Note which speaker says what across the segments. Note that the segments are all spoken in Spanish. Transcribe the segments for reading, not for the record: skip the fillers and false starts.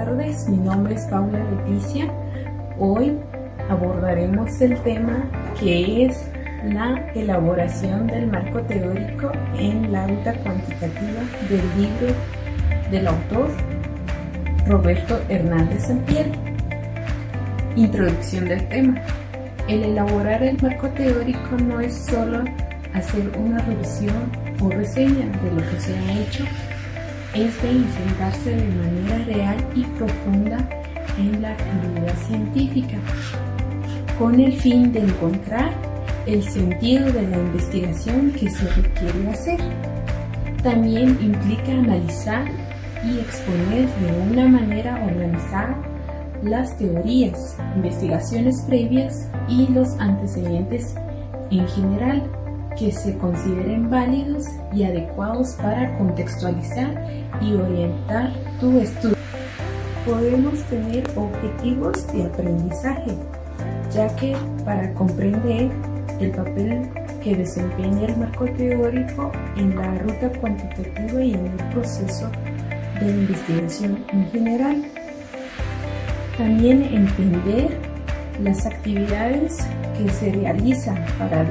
Speaker 1: tardes, mi nombre es Paula Leticia. Hoy abordaremos el tema que es la elaboración del marco teórico en la ruta cuantitativa del libro del autor Roberto Hernández Sampieri. Introducción del tema. El elaborar el marco teórico no es solo hacer una revisión o reseña de lo que se ha hecho, es de enfrentarse de manera real y profunda en la actividad científica, con el fin de encontrar el sentido de la investigación que se requiere hacer. También implica analizar y exponer de una manera organizada las teorías, investigaciones previas y los antecedentes en general que se consideren válidos y adecuados para contextualizar y orientar tu estudio. Podemos tener objetivos de aprendizaje, ya que para comprender el papel que desempeña el marco teórico en la ruta cuantitativa y en el proceso de investigación en general. También entender las actividades que se realizan para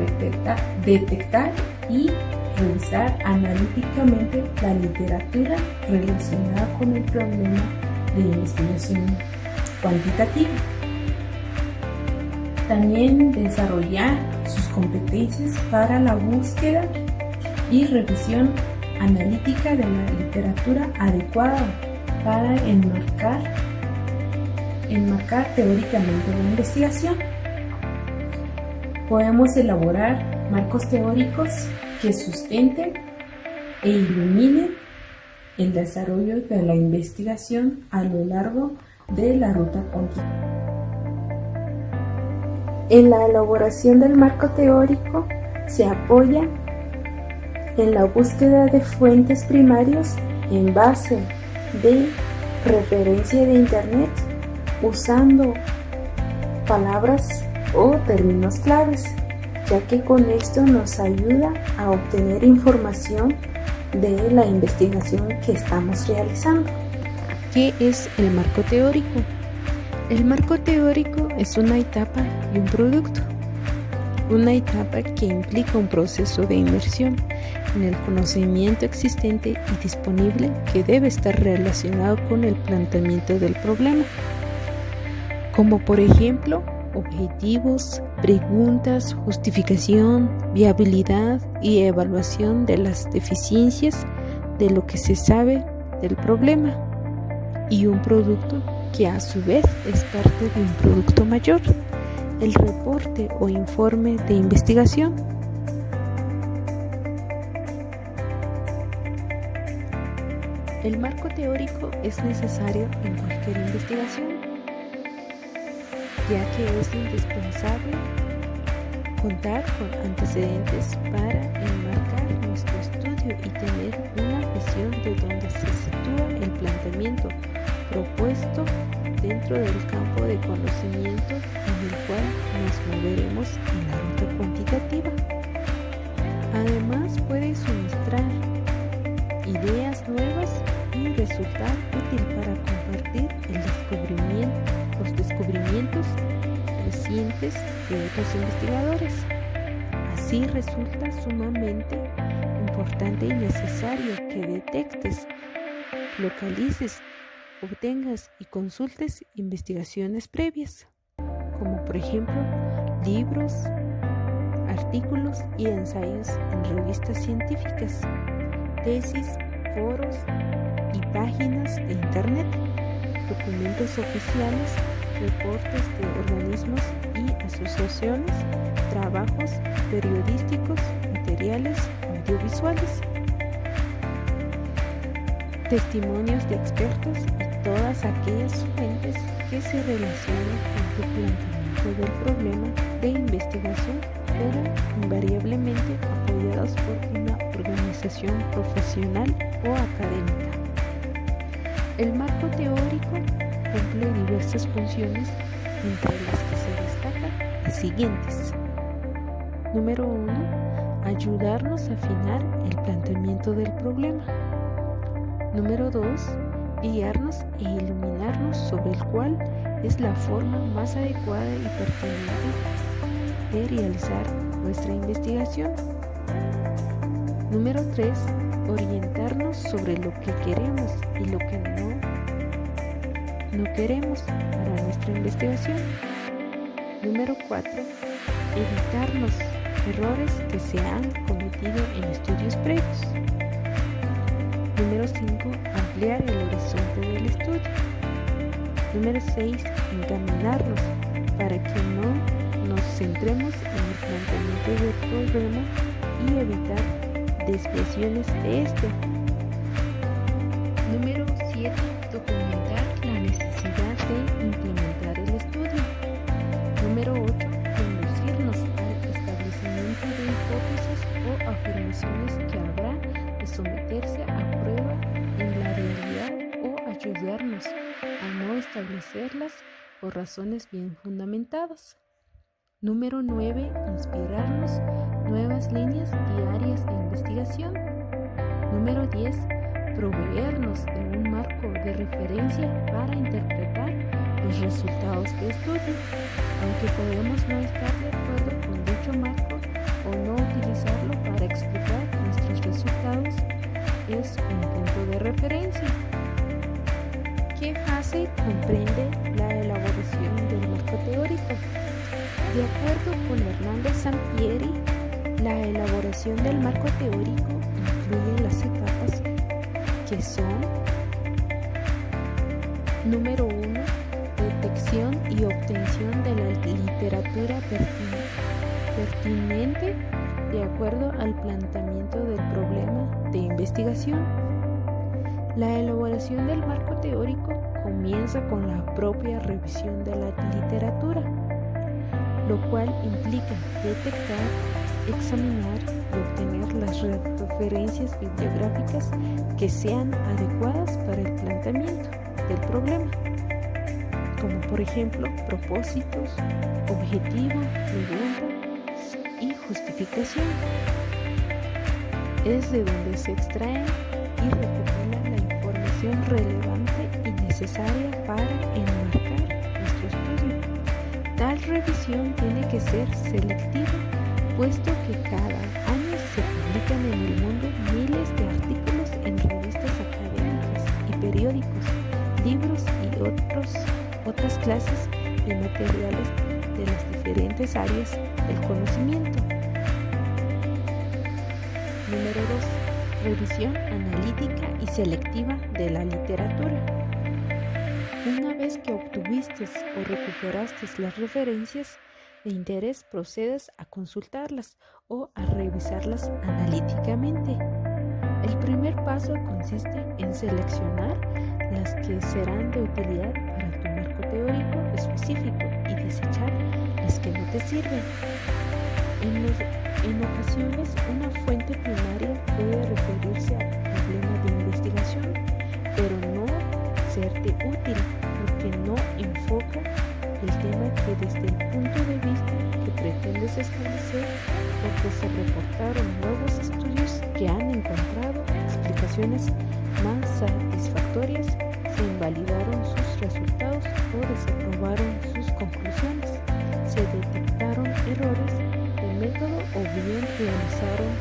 Speaker 1: detectar y revisar analíticamente la literatura relacionada con el problema de investigación cuantitativa. También desarrollar sus competencias para la búsqueda y revisión analítica de la literatura adecuada para enmarcar teóricamente la investigación. Podemos elaborar marcos teóricos que sustenten e iluminen el desarrollo de la investigación a lo largo de la ruta cuantitativa. En la elaboración del marco teórico se apoya en la búsqueda de fuentes primarias en base de referencia de Internet, usando palabras o términos claves, ya que con esto nos ayuda a obtener información de la investigación que estamos realizando.
Speaker 2: ¿Qué es el marco teórico? El marco teórico es una etapa y un producto. Una etapa que implica un proceso de inmersión en el conocimiento existente y disponible que debe estar relacionado con el planteamiento del problema, como por ejemplo objetivos, preguntas, justificación, viabilidad y evaluación de las deficiencias de lo que se sabe del problema, y un producto que a su vez es parte de un producto mayor, el reporte o informe de investigación. El marco teórico es necesario en cualquier investigación, ya que es indispensable contar con antecedentes para enmarcar nuestro estudio y tener una visión de dónde se sitúa el planteamiento propuesto dentro del campo de conocimiento en el cual nos moveremos en la ruta cuantitativa. Además, puede suministrar ideas nuevas y resultar útil para compartir los descubrimientos recientes de otros investigadores. Así resulta sumamente importante y necesario que detectes, localices, obtengas y consultes investigaciones previas, como por ejemplo libros, artículos y ensayos en revistas científicas, tesis, foros y páginas de Internet, documentos oficiales, reportes de organismos y asociaciones, trabajos periodísticos, materiales audiovisuales, testimonios de expertos y todas aquellas fuentes que se relacionan con el planteamiento del problema de investigación, pero invariablemente apoyados por una organización profesional o académica. El marco teórico cumple diversas funciones, entre las que se destacan las siguientes. Número 1. Ayudarnos a afinar el planteamiento del problema. Número 2. guiarnos e iluminarnos sobre el cual es la forma más adecuada y pertinente de realizar nuestra investigación. Número 3. Orientarnos sobre lo que queremos y lo que no queremos para nuestra investigación. Número 4. Evitarnos errores que se han cometido en estudios previos. Número 5. Ampliar el horizonte del estudio. Número 6. Encaminarnos para que no nos centremos en el planteamiento del problema y evitar desviaciones de este. Número 7. Documentar la necesidad de implementar el estudio. Número 8. Conducirnos al establecimiento de hipótesis o afirmaciones que habrá de someterse a prueba en la realidad o ayudarnos a no establecerlas por razones bien fundamentadas. Número 9. Inspirarnos nuevas líneas diarias de investigación. Número 10. Proveernos de un marco de referencia para interpretar los resultados de estudio, aunque podemos no estar de acuerdo con dicho marco o no utilizarlo para explicar nuestros resultados, es un punto de referencia. ¿Qué fase comprende la elaboración del marco teórico? De acuerdo con Hernández Sampieri, la elaboración del marco teórico incluye las etapas que son: número 1. Detección y obtención de la literatura pertinente de acuerdo al planteamiento del problema de investigación. La elaboración del marco teórico comienza con la propia revisión de la literatura, lo cual implica detectar, examinar y obtener las referencias bibliográficas que sean adecuadas para el planteamiento del problema, como por ejemplo propósitos, objetivo, preguntas y justificación. Es de donde se extrae y recopila la información relevante y necesaria para enmarcar nuestro estudio. Tal revisión tiene que ser selectiva, puesto que cada año se publican en el mundo miles de artículos en revistas académicas y periódicos, libros y otras clases de materiales de las diferentes áreas del conocimiento. Número 2. Revisión analítica y selectiva de la literatura. Una vez que obtuviste o recuperaste las referencias de interés, procedes a consultarlas o a revisarlas analíticamente. El primer paso consiste en seleccionar las que serán de utilidad para tu marco teórico específico y desechar las que no te sirven. En ocasiones, una fuente primaria puede referirse a tu problema de investigación, pero no serte útil porque no enfoca el tema que desde el punto de vista que pretendes establecer, porque se reportaron nuevos estudios que han encontrado explicaciones más satisfactorias, se invalidaron sus resultados o desaprobaron sus conclusiones, se detectaron errores de método o bien realizaron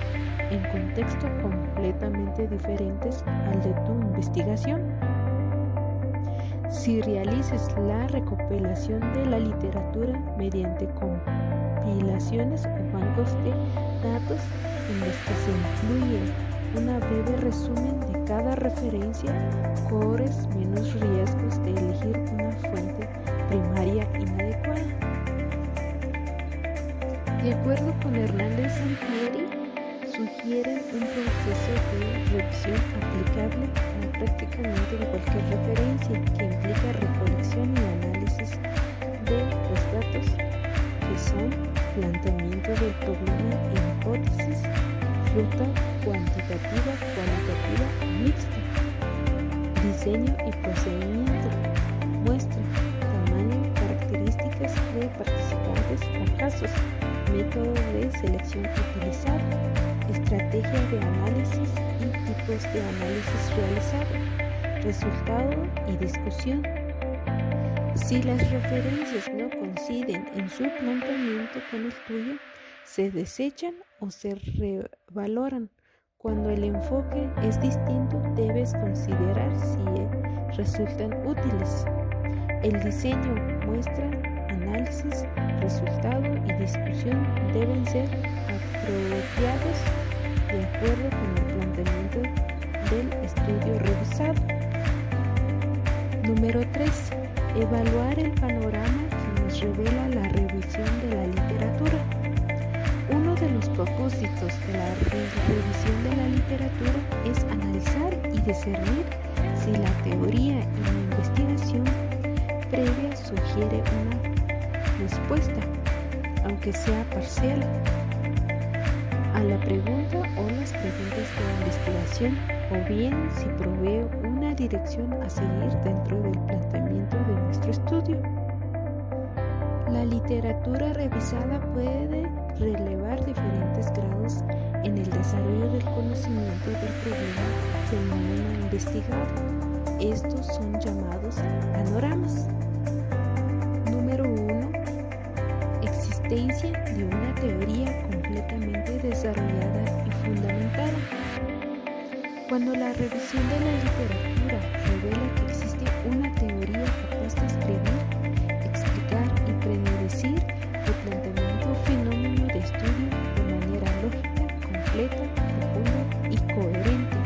Speaker 2: en contextos completamente diferentes al de tu investigación. Si realices la recopilación de la literatura mediante compilaciones o bancos de datos en los que se incluye una breve resumen de cada referencia, corres menos riesgos de elegir una fuente primaria inadecuada. De acuerdo con Hernández Sampieri, sugieren un proceso de revisión aplicable a prácticamente cualquier referencia que implica recolección y análisis de los datos, que son planteamiento del problema e hipótesis, ruta cuantitativa, cualitativa o mixta, diseño y procedimiento, muestra, tamaño, características de participantes o casos, método de selección utilizado, estrategia de análisis y tipos de análisis realizado, resultado y discusión. Si las referencias no coinciden en su planteamiento con el tuyo, se desechan o se revaloran. Cuando el enfoque es distinto, debes considerar si resultan útiles. El diseño, muestra, análisis, resultado y discusión deben ser apropiados de acuerdo con el planteamiento del estudio revisado. Número 3. Evaluar el panorama que nos revela la revisión de la literatura. Uno de los propósitos de la revisión de la literatura es analizar y discernir si la teoría y la investigación previa sugiere una respuesta, aunque sea parcial, a la pregunta o las preguntas de la investigación, o bien si provee una dirección a seguir dentro del planteamiento de nuestro estudio. La literatura revisada puede relevar diferentes grados en el desarrollo del conocimiento del problema fenómeno investigado. Estos son llamados panoramas. Número 1. Existencia de una teoría completamente desarrollada y fundamentada. Cuando la revisión de la literatura revela que existe una teoría capaz de escribir, explicar y predecir el planteamiento o fenómeno de estudio de manera lógica, completa, profunda y coherente,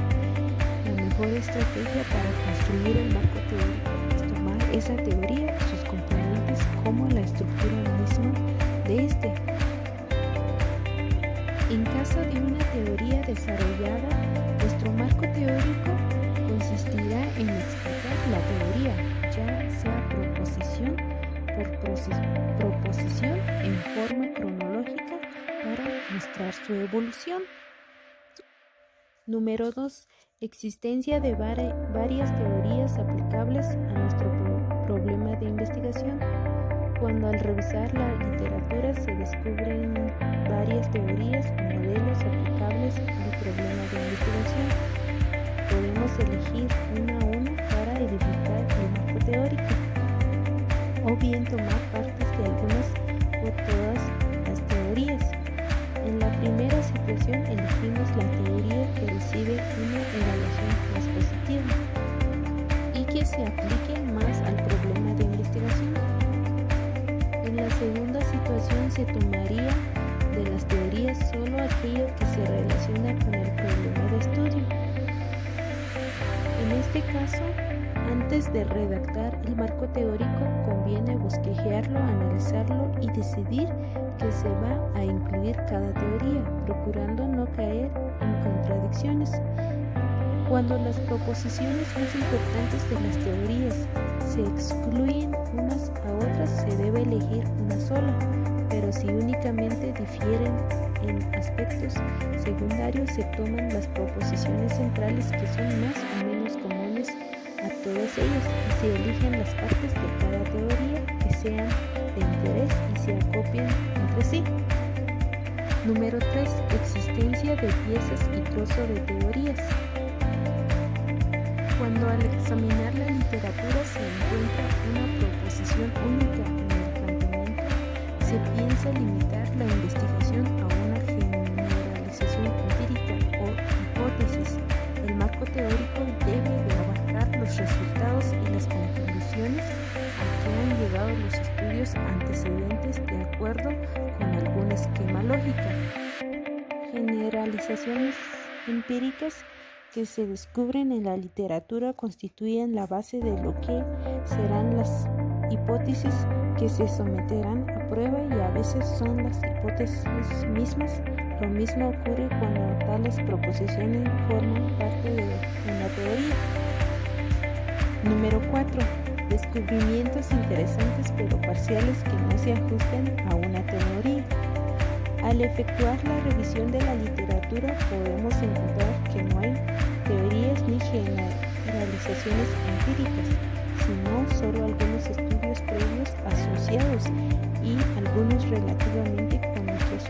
Speaker 2: la mejor estrategia para construir el marco teórico es tomar esa teoría, sus componentes, como la estructura misma de este. En caso de una teoría desarrollada, nuestro marco teórico consistirá en explicar la teoría, ya sea proposición por proposición en forma cronológica para mostrar su evolución. Número 2. Existencia de varias teorías aplicables a nuestro problema de investigación. Cuando al revisar la literatura se descubren varias teorías o modelos aplicables al problema de investigación, podemos elegir una a una para edificar el marco teórico, o bien tomar partes de algunas o todas las teorías. En la primera situación elegimos la teoría que recibe una evaluación más positiva y que se aplique más al problema de investigación. En la segunda situación se tomaría de las teorías solo aquello que se relaciona con el problema de estudio. En este caso, antes de redactar el marco teórico, conviene bosquejarlo, analizarlo y decidir qué se va a incluir cada teoría, procurando no caer en contradicciones. Cuando las proposiciones más importantes de las teorías se excluyen unas a otras, se debe elegir una sola, pero si únicamente difieren en aspectos secundarios, se toman las proposiciones centrales que son más o menos comunes a todas ellas y se eligen las partes de cada teoría que sean de interés y se acopien entre sí. Número 3. Existencia de piezas y trozo de teorías. Cuando al examinar la literatura se encuentra una proposición única en el planteamiento, se piensa limitar la investigación a una generalización empírica o hipótesis. El marco teórico debe de abarcar los resultados y las conclusiones a que han llegado los estudios antecedentes de acuerdo con algún esquema lógico. Generalizaciones empíricas que se descubren en la literatura constituyen la base de lo que serán las hipótesis que se someterán a prueba y a veces son las hipótesis mismas. Lo mismo ocurre cuando tales proposiciones forman parte de una teoría. Número 4. Descubrimientos interesantes pero parciales que no se ajusten a una teoría. Al efectuar la revisión de la literatura podemos encontrar que no hay teorías ni generalizaciones empíricas, sino solo algunos estudios previos asociados y algunos relativamente con nuestros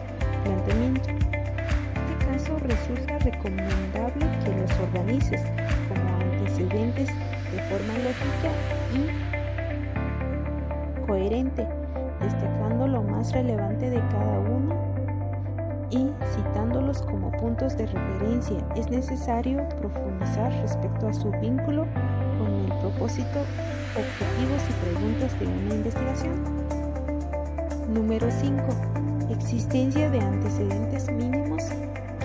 Speaker 2: planteamientos. En este caso resulta recomendable que los organices como antecedentes antecedentes de forma lógica y coherente, destacando lo más relevante de cada uno y citándolos como puntos de referencia. Es necesario profundizar respecto a su vínculo con el propósito, objetivos y preguntas de una investigación. Número 5. Existencia de antecedentes mínimos,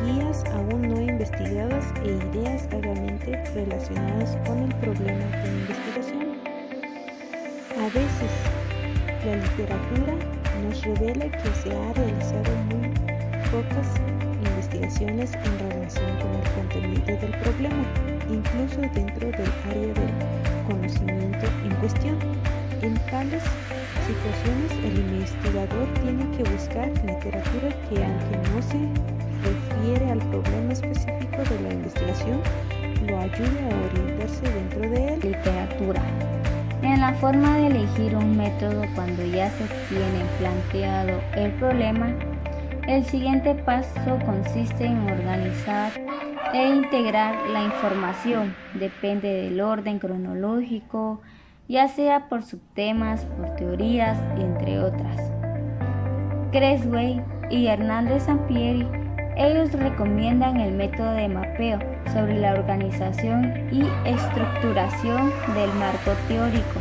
Speaker 2: guías aún no investigadas e ideas vagamente relacionadas con el problema de investigación. A veces, la literatura nos revela que se ha realizado muy pocas investigaciones en relación con el contenido del problema, incluso dentro del área del conocimiento en cuestión. En tales situaciones, el investigador tiene que buscar literatura que, aunque no se refiere al problema específico de la investigación, lo ayude a orientarse dentro de él.
Speaker 3: Literatura. En la forma de elegir un método cuando ya se tiene planteado el problema, el siguiente paso consiste en organizar e integrar la información. Depende del orden cronológico, ya sea por subtemas, por teorías, entre otras. Creswell y Hernández Sampieri, ellos recomiendan el método de mapeo sobre la organización y estructuración del marco teórico.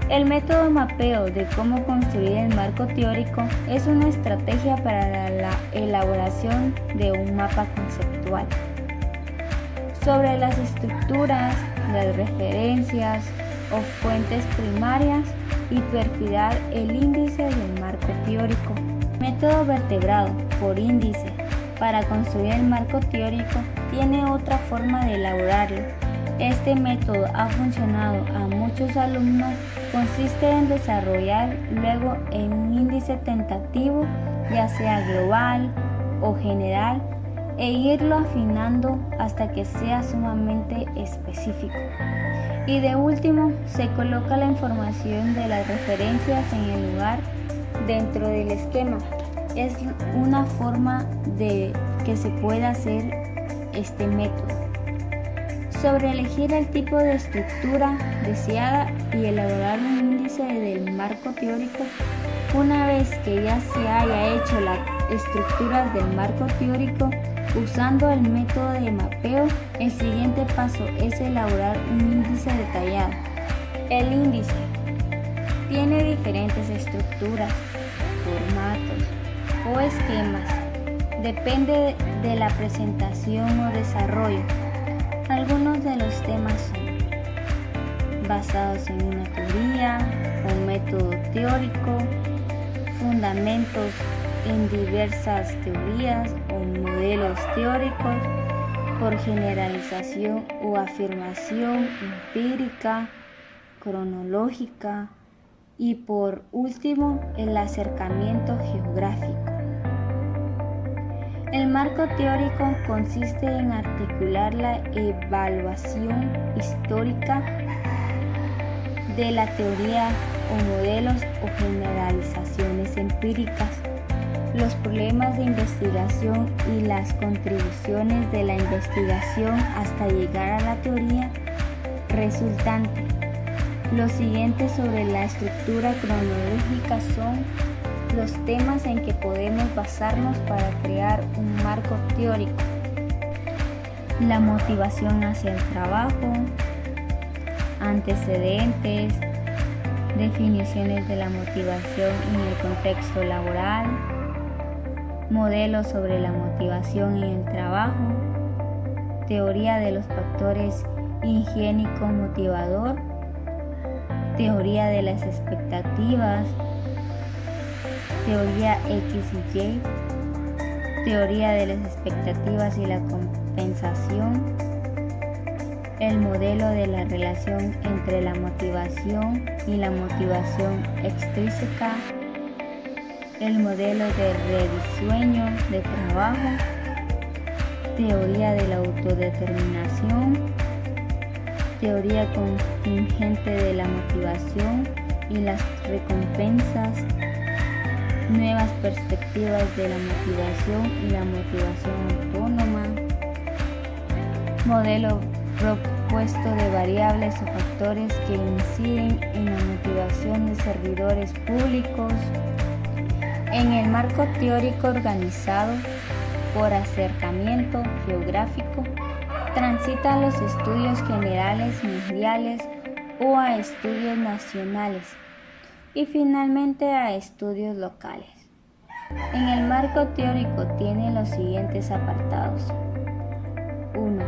Speaker 3: El método mapeo de cómo construir el marco teórico es una estrategia para la elaboración de un mapa conceptual. Sobre las estructuras, las referencias o fuentes primarias y perfilar el índice del marco teórico. Método vertebrado por índice para construir el marco teórico tiene otra forma de elaborarlo. Este método ha funcionado a muchos alumnos. Consiste en desarrollar luego en un índice tentativo, ya sea global o general, e irlo afinando hasta que sea sumamente específico. Y de último, se coloca la información de las referencias en el lugar dentro del esquema. Es una forma de que se pueda hacer este método. Sobre elegir el tipo de estructura deseada y elaborar un índice del marco teórico. Una vez que ya se haya hecho las estructuras del marco teórico usando el método de mapeo, el siguiente paso es elaborar un índice detallado. El índice tiene diferentes estructuras, formatos o esquemas. Depende de la presentación o desarrollo. Algunos de los temas son basados en una teoría o método teórico, fundamentos en diversas teorías o modelos teóricos, por generalización o afirmación empírica, cronológica y por último el acercamiento geográfico. El marco teórico consiste en articular la evaluación histórica de la teoría o modelos o generalizaciones empíricas, los problemas de investigación y las contribuciones de la investigación hasta llegar a la teoría resultante. Los siguientes sobre la estructura cronológica son los temas en que podemos basarnos para crear un marco teórico: la motivación hacia el trabajo, antecedentes, definiciones de la motivación en el contexto laboral, modelos sobre la motivación en el trabajo, teoría de los factores higiénico-motivador, teoría de las expectativas, teoría X y Y, teoría de las expectativas y la compensación, el modelo de la relación entre la motivación y la motivación extrínseca, el modelo de redisueño de trabajo, teoría de la autodeterminación, teoría contingente de la motivación y las recompensas, nuevas perspectivas de la motivación y la motivación autónoma, modelo propuesto de variables o factores que inciden en la motivación de servidores públicos. En el marco teórico organizado por acercamiento geográfico, transita a los estudios generales mundiales o a estudios nacionales y finalmente a estudios locales. En el marco teórico tiene los siguientes apartados. 1.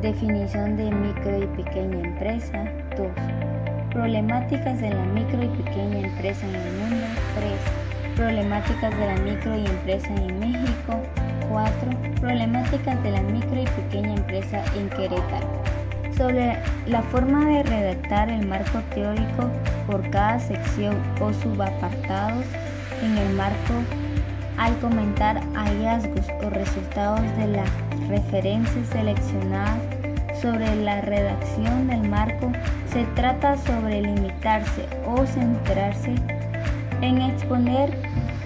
Speaker 3: Definición de micro y pequeña empresa. 2. Problemáticas de la micro y pequeña empresa en el mundo. 3. Problemáticas de la micro y empresa en México. 4. Problemáticas de la micro y pequeña empresa en Querétaro. Sobre la forma de redactar el marco teórico por cada sección o subapartados en el marco, al comentar hallazgos o resultados de las referencias seleccionadas sobre la redacción del marco, se trata sobre limitarse o centrarse en exponer,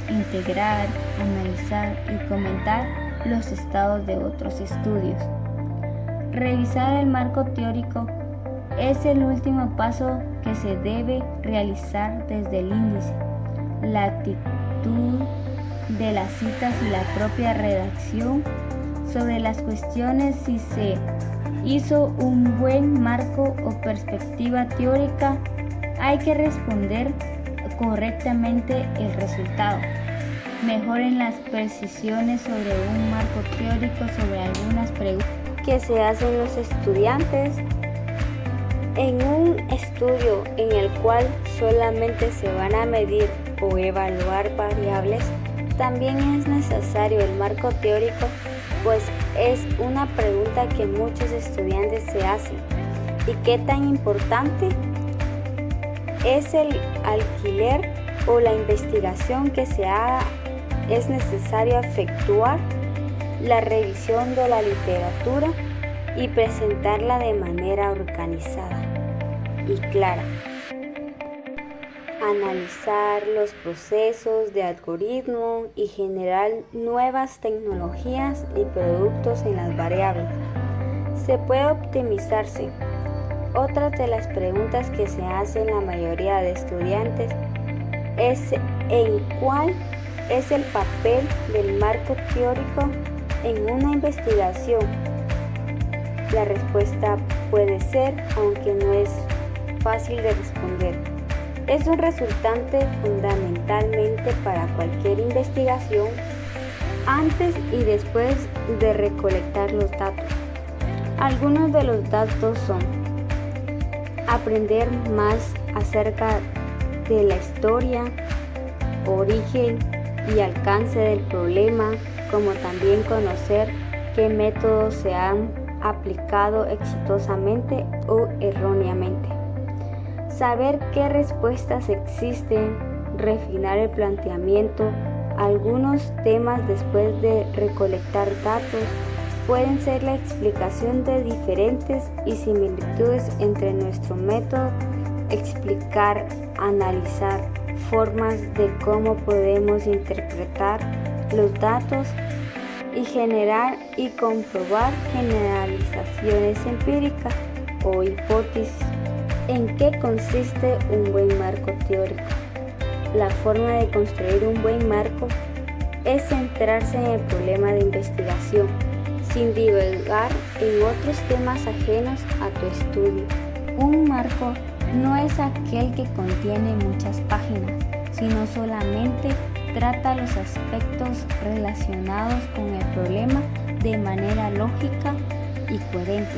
Speaker 3: integrar, analizar y comentar los estados de otros estudios. Revisar el marco teórico es el último paso que se debe realizar desde el índice, la actitud de las citas y la propia redacción sobre las cuestiones si se hizo un buen marco o perspectiva teórica. Hay que responder correctamente el resultado. Mejoren las precisiones sobre un marco teórico sobre algunas preguntas que se hacen los estudiantes. En un estudio en el cual solamente se van a medir o evaluar variables, también es necesario el marco teórico, pues es una pregunta que muchos estudiantes se hacen. ¿Y qué tan importante es el alquiler o la investigación que se haga? Es necesario efectuar la revisión de la literatura y presentarla de manera organizada y clara. Analizar los procesos de algoritmo y generar nuevas tecnologías y productos en las variables. Se puede optimizarse. Otra de las preguntas que se hacen la mayoría de estudiantes es ¿en cuál es el papel del marco teórico en una investigación? La respuesta puede ser, aunque no es fácil de responder, es un resultante fundamentalmente para cualquier investigación antes y después de recolectar los datos. Algunos de los datos son aprender más acerca de la historia, origen y alcance del problema, como también conocer qué métodos se han aplicado exitosamente o erróneamente. Saber qué respuestas existen, refinar el planteamiento. Algunos temas después de recolectar datos pueden ser la explicación de diferentes y similitudes entre nuestro método, explicar, analizar formas de cómo podemos interpretar los datos y generar y comprobar generalizaciones empíricas o hipótesis. ¿En qué consiste un buen marco teórico? La forma de construir un buen marco es centrarse en el problema de investigación, sin divagar en otros temas ajenos a tu estudio. Un marco no es aquel que contiene muchas páginas, sino solamente trata los aspectos relacionados con el problema de manera lógica y coherente.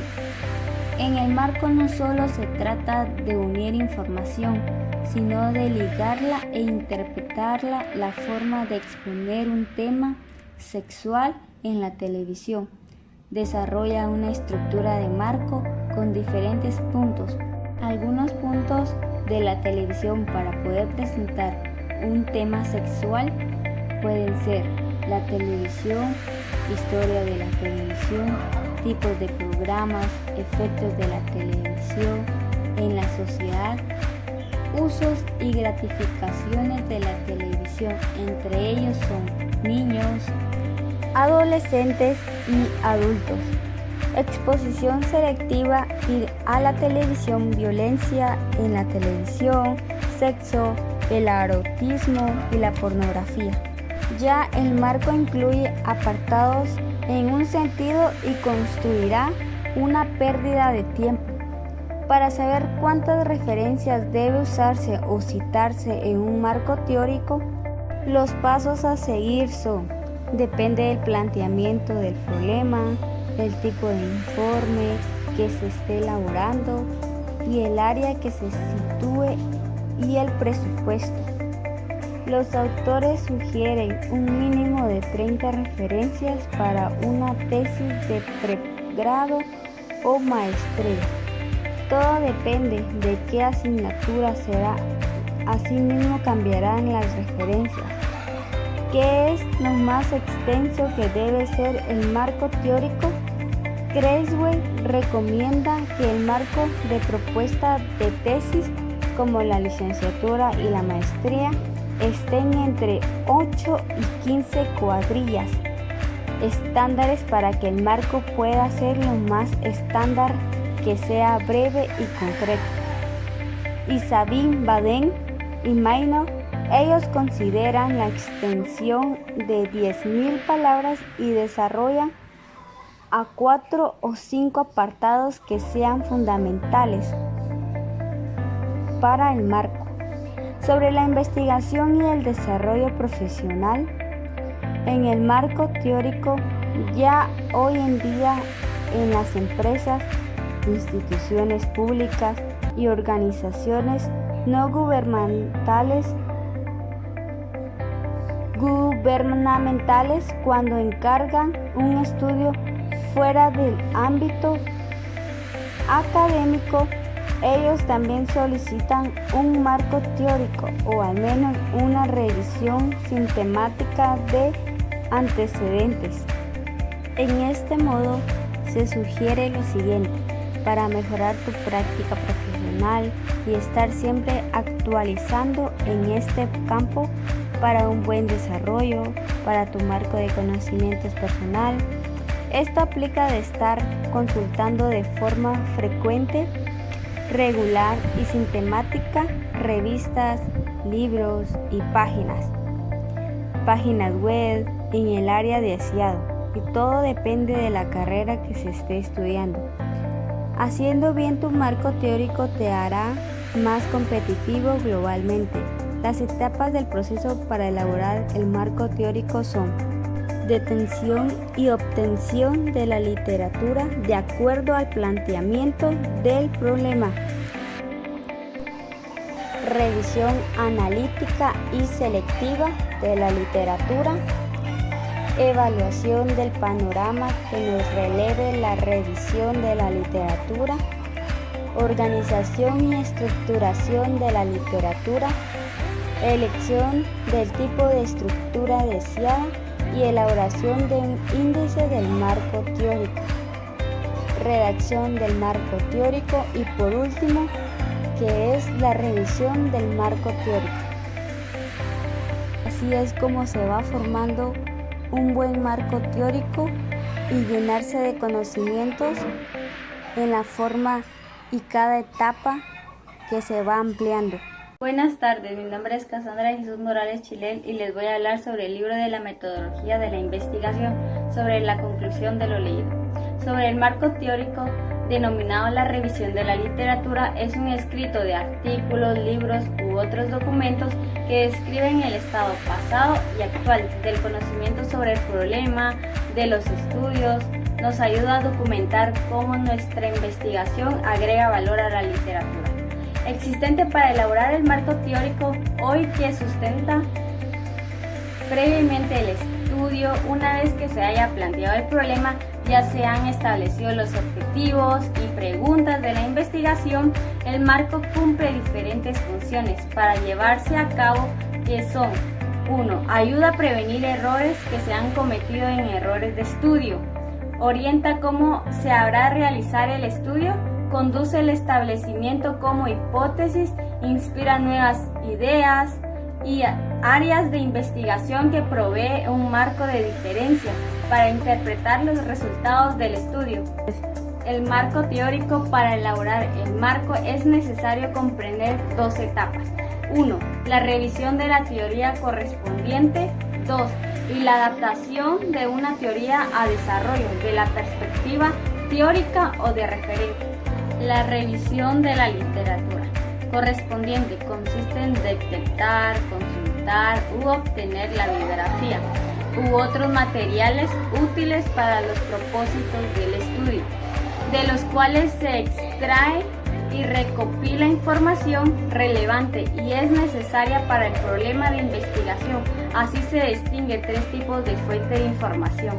Speaker 3: En el marco no solo se trata de unir información, sino de ligarla e interpretarla. La forma de exponer un tema sexual en la televisión desarrolla una estructura de marco con diferentes puntos. Algunos puntos de la televisión para poder presentar un tema sexual pueden ser la televisión, historia de la televisión, tipos de programas, efectos de la televisión en la sociedad, usos y gratificaciones de la televisión. Entre ellos son niños, adolescentes y adultos. exposición selectiva a la televisión, violencia en la televisión, sexo, el erotismo y la pornografía. Ya el marco incluye apartados en un sentido y construirá una pérdida de tiempo. Para saber cuántas referencias debe usarse o citarse en un marco teórico, los pasos a seguir son: depende del planteamiento del problema, el tipo de informe que se esté elaborando y el área que se sitúe y el presupuesto. Los autores sugieren un mínimo de 30 referencias para una tesis de pregrado o maestría. Todo depende de qué asignatura será. Asimismo cambiarán las referencias. ¿Qué es lo más extenso que debe ser el marco teórico? Creswell recomienda que el marco de propuesta de tesis, como la licenciatura y la maestría, estén entre 8 y 15 cuadrillas, estándares para que el marco pueda ser lo más estándar que sea breve y concreto. Y Sabine Baden y Maynor, ellos consideran la extensión de 10.000 palabras y desarrollan a 4 o 5 apartados que sean fundamentales para el marco. Sobre la investigación y el desarrollo profesional, en el marco teórico, ya hoy en día en las empresas, instituciones públicas y organizaciones no gubernamentales, cuando encargan un estudio fuera del ámbito académico, ellos también solicitan un marco teórico o al menos una revisión sistemática de antecedentes. En este modo, se sugiere lo siguiente: para mejorar tu práctica profesional y estar siempre actualizando en este campo para un buen desarrollo, para tu marco de conocimientos personal. Esto aplica de estar consultando de forma frecuente, regular y sistemática revistas, libros y páginas web en el área deseado, y todo depende de la carrera que se esté estudiando. Haciendo bien tu marco teórico te hará más competitivo globalmente. Las etapas del proceso para elaborar el marco teórico son: detención y obtención de la literatura de acuerdo al planteamiento del problema, revisión analítica y selectiva de la literatura, evaluación del panorama que nos releve la revisión de la literatura, organización y estructuración de la literatura, elección del tipo de estructura deseada y elaboración de un índice del marco teórico, redacción del marco teórico y por último, que es la revisión del marco teórico. Así es como se va formando un buen marco teórico y llenarse de conocimientos en la forma y cada etapa que se va ampliando.
Speaker 4: Buenas tardes, mi nombre es Cassandra Jesús Morales Chilel y les voy a hablar sobre el libro de la metodología de la investigación, sobre la conclusión de lo leído. Sobre el marco teórico, denominado la revisión de la literatura, es un escrito de artículos, libros u otros documentos que describen el estado pasado y actual del conocimiento sobre el problema, de los estudios. Nos ayuda a documentar cómo nuestra investigación agrega valor a la literatura existente para elaborar el marco teórico hoy, que sustenta previamente el estudio. Una vez que se haya planteado el problema, ya se han establecido los objetivos y preguntas de la investigación, el marco cumple diferentes funciones para llevarse a cabo, que son: 1. Ayuda a prevenir errores que se han cometido en errores de estudio. Orienta cómo se habrá realizar el estudio. Conduce el establecimiento como hipótesis, inspira nuevas ideas y áreas de investigación que provee un marco de diferencia. para interpretar los resultados del estudio. El marco teórico. Para elaborar el marco es necesario comprender dos etapas. 1. La revisión de la teoría correspondiente. 2. Y la adaptación de una teoría a desarrollo de la perspectiva teórica o de referente. La revisión de la literatura correspondiente consiste en detectar, consultar u obtener la bibliografía u otros materiales útiles para los propósitos del estudio, de los cuales se extrae y recopila información relevante y es necesaria para el problema de investigación. Así se distingue tres tipos de fuente de información.